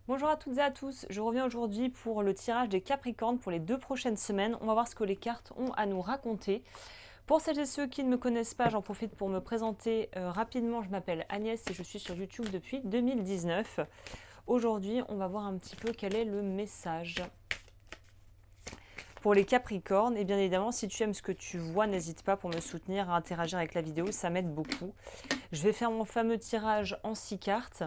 Bonjour à toutes et à tous, je reviens aujourd'hui pour le tirage des Capricornes pour les 2 prochaines semaines. On va voir ce que les cartes ont à nous raconter. Pour celles et ceux qui ne me connaissent pas, j'en profite pour me présenter rapidement. Je m'appelle Agnès et je suis sur YouTube depuis 2019. Aujourd'hui, on va voir un petit peu quel est le message. Pour les Capricornes, et bien évidemment, si tu aimes ce que tu vois, n'hésite pas pour me soutenir à interagir avec la vidéo, ça m'aide beaucoup. Je vais faire mon fameux tirage en 6 cartes.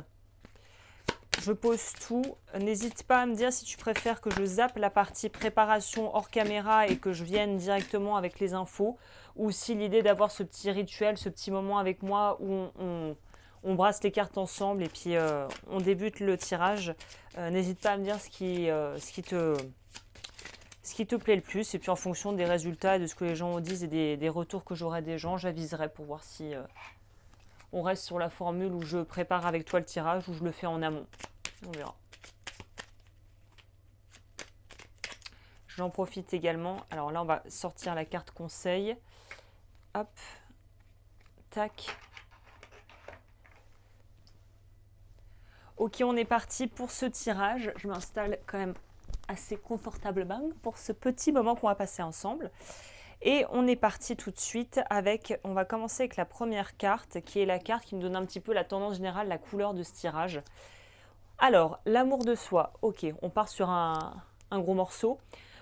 Je pose tout. N'hésite pas à me dire si tu préfères que je zappe la partie préparation hors caméra et que je vienne directement avec les infos, ou si l'idée d'avoir ce petit rituel, ce petit moment avec moi où on brasse les cartes ensemble et puis on débute le tirage. N'hésite pas à me dire ce qui te plaît le plus, et puis en fonction des résultats et de ce que les gens disent et des retours que j'aurai des gens, j'aviserai pour voir si on reste sur la formule où je prépare avec toi le tirage ou je le fais en amont. On verra. J'en profite également. Alors là, on va sortir la carte conseil. Hop. Tac. Ok, on est parti pour ce tirage. Je m'installe quand même assez confortablement pour ce petit moment qu'on va passer ensemble. Et on est parti tout de suite avec, on va commencer avec la première carte, qui est la carte qui me donne un petit peu la tendance générale, la couleur de ce tirage. Alors, l'amour de soi, ok, on part sur un gros morceau.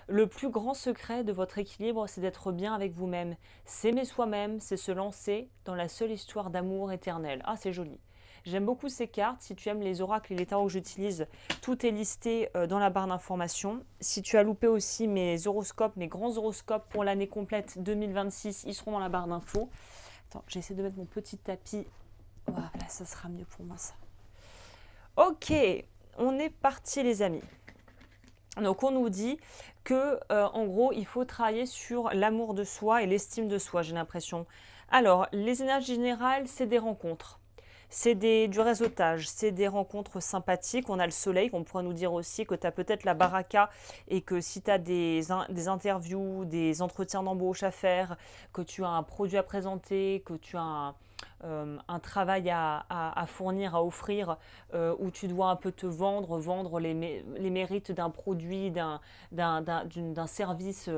Le plus grand secret de votre équilibre, c'est d'être bien avec vous-même. S'aimer soi-même, c'est se lancer dans la seule histoire d'amour éternel. Ah, c'est joli. J'aime beaucoup ces cartes. Si tu aimes les oracles et les tarots que j'utilise, tout est listé dans la barre d'informations. Si tu as loupé aussi mes horoscopes, mes grands horoscopes pour l'année complète 2026, ils seront dans la barre d'infos. Attends, j'essaie de mettre mon petit tapis. Voilà, ça sera mieux pour moi ça. Ok, on est parti les amis. Donc on nous dit que en gros il faut travailler sur l'amour de soi et l'estime de soi, j'ai l'impression. Alors les énergies générales, c'est des rencontres. C'est du réseautage, c'est des rencontres sympathiques. On a le soleil, on pourrait nous dire aussi que tu as peut-être la baraka et que si tu as des interviews, des entretiens d'embauche à faire, que tu as un produit à présenter, que tu as un travail à fournir, à offrir, où tu dois un peu te vendre les mérites d'un produit, d'un service,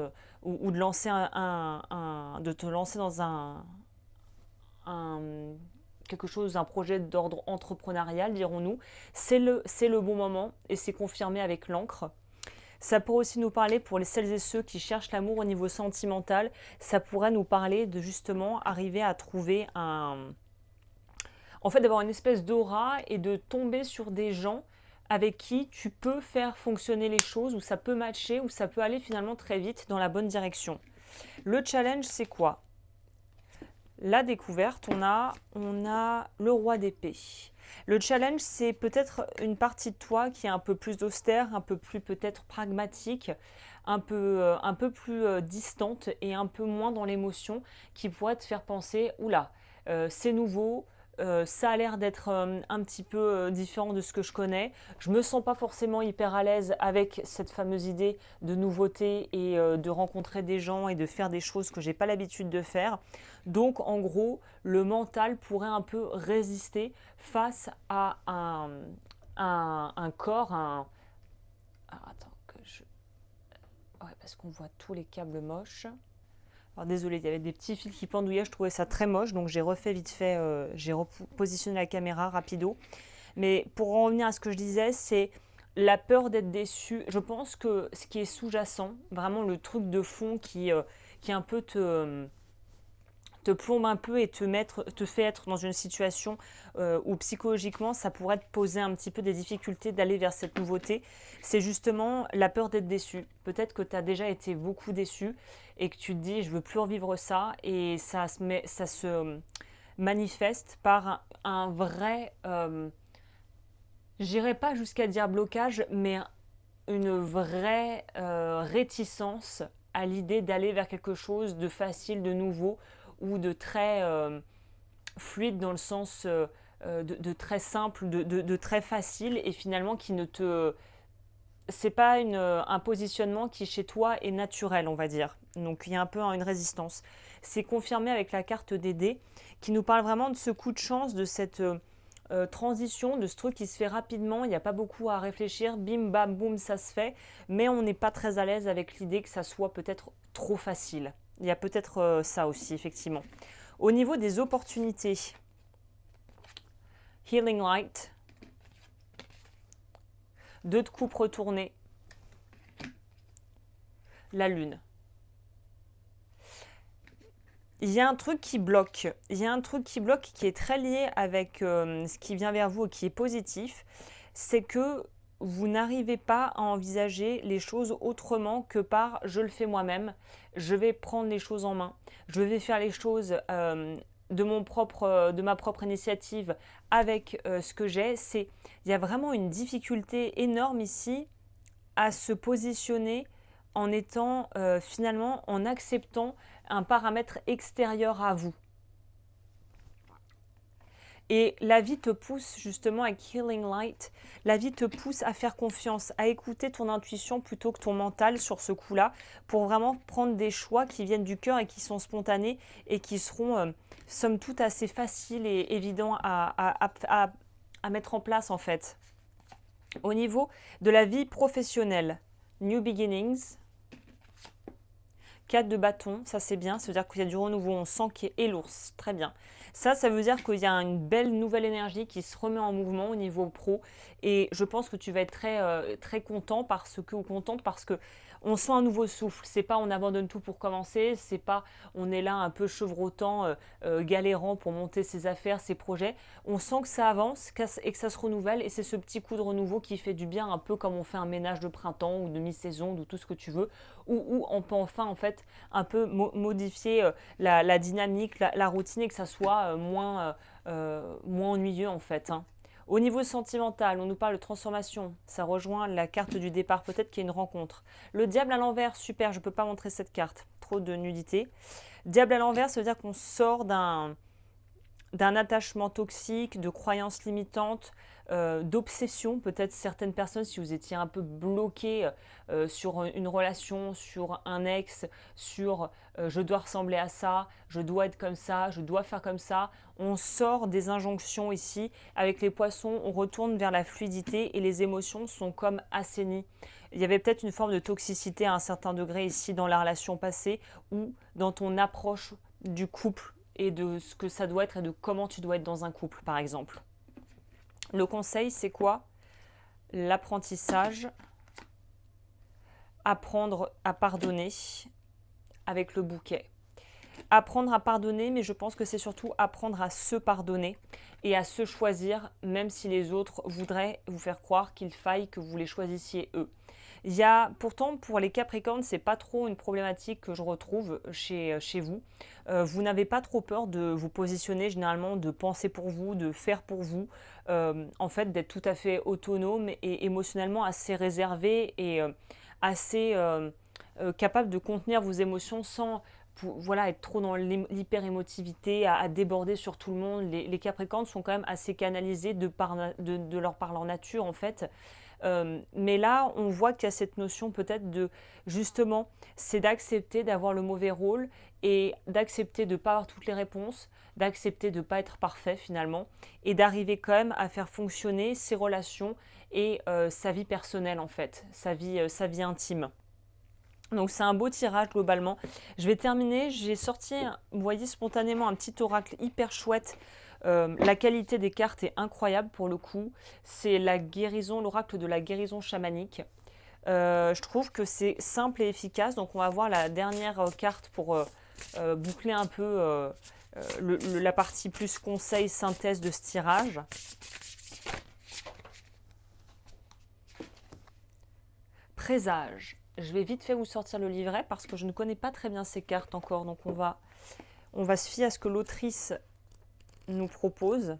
ou de lancer de te lancer dans un quelque chose, un projet d'ordre entrepreneurial, dirons-nous, c'est le bon moment et c'est confirmé avec l'encre. Ça pourrait aussi nous parler pour celles et ceux qui cherchent l'amour au niveau sentimental, ça pourrait nous parler de justement arriver à trouver en fait d'avoir une espèce d'aura et de tomber sur des gens avec qui tu peux faire fonctionner les choses, où ça peut matcher, où ça peut aller finalement très vite dans la bonne direction. Le challenge, c'est quoi? La découverte, on a le roi d'épée. Le challenge, c'est peut-être une partie de toi qui est un peu plus austère, un peu plus peut-être pragmatique, un peu plus distante et un peu moins dans l'émotion, qui pourrait te faire penser, oula, c'est nouveau, ça a l'air d'être un petit peu différent de ce que je connais. Je me sens pas forcément hyper à l'aise avec cette fameuse idée de nouveauté et de rencontrer des gens et de faire des choses que j'ai pas l'habitude de faire. Donc en gros, le mental pourrait un peu résister face à un corps, Alors, attends que je... Ouais, parce qu'on voit tous les câbles moches. Alors désolé, il y avait des petits fils qui pendouillaient, je trouvais ça très moche, donc j'ai refait vite fait, j'ai repositionné la caméra rapido. Mais pour en revenir à ce que je disais, c'est la peur d'être déçu. Je pense que ce qui est sous-jacent, vraiment le truc de fond qui un peu te plombe un peu et te fait être dans une situation où psychologiquement ça pourrait te poser un petit peu des difficultés d'aller vers cette nouveauté, c'est justement la peur d'être déçu. Peut-être que tu as déjà été beaucoup déçu et que tu te dis je veux plus revivre ça, et ça se manifeste par un vrai, j'irai pas jusqu'à dire blocage, mais une vraie réticence à l'idée d'aller vers quelque chose de facile, de nouveau, ou de très fluide dans le sens de très simple, de très facile, et finalement qui ne te... C'est pas un positionnement qui chez toi est naturel, on va dire. Donc il y a un peu une résistance. C'est confirmé avec la carte des dés qui nous parle vraiment de ce coup de chance, de cette transition de ce truc qui se fait rapidement, il n'y a pas beaucoup à réfléchir, bim, bam, boum, ça se fait, mais on n'est pas très à l'aise avec l'idée que ça soit peut-être trop facile. Il y a peut-être ça aussi, effectivement. Au niveau des opportunités, Healing Light, 2 de coupe retournée, la lune. Il y a un truc qui bloque. Il y a un truc qui bloque qui est très lié avec ce qui vient vers vous et qui est positif. C'est que vous n'arrivez pas à envisager les choses autrement que par je le fais moi-même, je vais prendre les choses en main, je vais faire les choses de ma propre initiative avec ce que j'ai. Il y a vraiment une difficulté énorme ici à se positionner en étant finalement en acceptant un paramètre extérieur à vous. Et la vie te pousse justement avec Healing Light, la vie te pousse à faire confiance, à écouter ton intuition plutôt que ton mental sur ce coup-là, pour vraiment prendre des choix qui viennent du cœur et qui sont spontanés et qui seront somme toute assez faciles et évidents à mettre en place en fait. Au niveau de la vie professionnelle, New Beginnings, 4 de bâton, ça c'est bien, ça veut dire qu'il y a du renouveau, on sent qu'il est l'ours, très bien. Ça veut dire qu'il y a une belle nouvelle énergie qui se remet en mouvement au niveau pro et je pense que tu vas être très content ou contente parce que on sent un nouveau souffle. C'est pas on abandonne tout pour commencer, c'est pas on est là un peu chevrotant, galérant pour monter ses affaires, ses projets. On sent que ça avance et que ça se renouvelle et c'est ce petit coup de renouveau qui fait du bien, un peu comme on fait un ménage de printemps ou de mi-saison ou tout ce que tu veux, où on peut enfin en fait un peu modifier la dynamique, la routine et que ça soit moins ennuyeux en fait. Hein. Au niveau sentimental, on nous parle de transformation. Ça rejoint la carte du départ, peut-être qu'il y a une rencontre. Le diable à l'envers, super, je ne peux pas montrer cette carte. Trop de nudité. Diable à l'envers, ça veut dire qu'on sort d'un attachement toxique, de croyances limitantes, d'obsession. Peut-être certaines personnes, si vous étiez un peu bloqué sur une relation, sur un ex, sur je dois ressembler à ça, je dois être comme ça, je dois faire comme ça. On sort des injonctions ici. Avec les poissons, on retourne vers la fluidité et les émotions sont comme assainies. Il y avait peut-être une forme de toxicité à un certain degré ici dans la relation passée ou dans ton approche du couple et de ce que ça doit être et de comment tu dois être dans un couple, par exemple. Le conseil, c'est quoi? L'apprentissage, apprendre à pardonner avec le bouquet. Apprendre à pardonner, mais je pense que c'est surtout apprendre à se pardonner et à se choisir, même si les autres voudraient vous faire croire qu'il faille que vous les choisissiez eux. Il y a pourtant pour les Capricornes, c'est pas trop une problématique que je retrouve chez vous. Vous n'avez pas trop peur de vous positionner généralement, de penser pour vous, de faire pour vous. En fait, d'être tout à fait autonome et émotionnellement assez réservé et assez capable de contenir vos émotions sans être trop dans l'hyper-émotivité, à déborder sur tout le monde. Les Capricornes sont quand même assez canalisés de par leur nature en fait. Mais là, on voit qu'il y a cette notion peut-être de, justement, c'est d'accepter d'avoir le mauvais rôle et d'accepter de ne pas avoir toutes les réponses, d'accepter de ne pas être parfait finalement, et d'arriver quand même à faire fonctionner ses relations et sa vie personnelle en fait, sa vie intime. Donc c'est un beau tirage globalement. Je vais terminer, j'ai sorti, vous voyez spontanément, un petit oracle hyper chouette. La qualité des cartes est incroyable pour le coup. C'est la guérison, l'oracle de la guérison chamanique. Je trouve que c'est simple et efficace. Donc on va voir la dernière carte pour boucler un peu la partie plus conseil, synthèse de ce tirage. Présage. Je vais vite fait vous sortir le livret parce que je ne connais pas très bien ces cartes encore. Donc on va se fier à ce que l'autrice nous propose.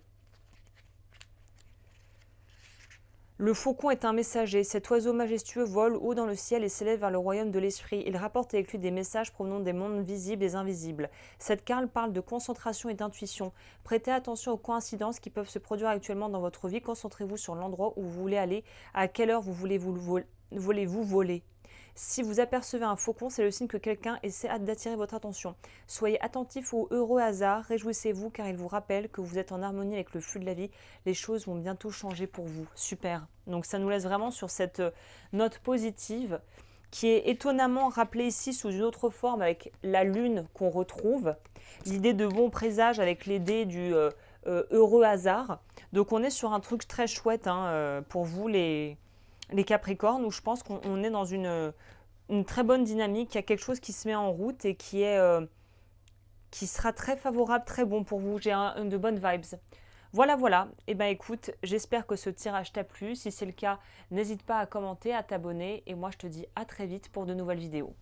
Le faucon est un messager. Cet oiseau majestueux vole haut dans le ciel et s'élève vers le royaume de l'esprit. Il rapporte avec lui des messages provenant des mondes visibles et invisibles. Cette carte parle de concentration et d'intuition. Prêtez attention aux coïncidences qui peuvent se produire actuellement dans votre vie. Concentrez-vous sur l'endroit où vous voulez aller, à quelle heure voulez-vous voler. Si vous apercevez un faucon, c'est le signe que quelqu'un essaie d'attirer votre attention. Soyez attentif aux heureux hasards, réjouissez-vous car il vous rappelle que vous êtes en harmonie avec le flux de la vie. Les choses vont bientôt changer pour vous. Super. Donc ça nous laisse vraiment sur cette note positive qui est étonnamment rappelée ici sous une autre forme avec la lune qu'on retrouve. L'idée de bon présage avec les dés du heureux hasard. Donc on est sur un truc très chouette pour vous les Capricornes, où je pense qu'on est dans une très bonne dynamique, il y a quelque chose qui se met en route et qui sera très favorable, très bon pour vous. J'ai de bonnes vibes. Voilà, voilà. Et ben écoute, j'espère que ce tirage t'a plu. Si c'est le cas, n'hésite pas à commenter, à t'abonner. Et moi, je te dis à très vite pour de nouvelles vidéos.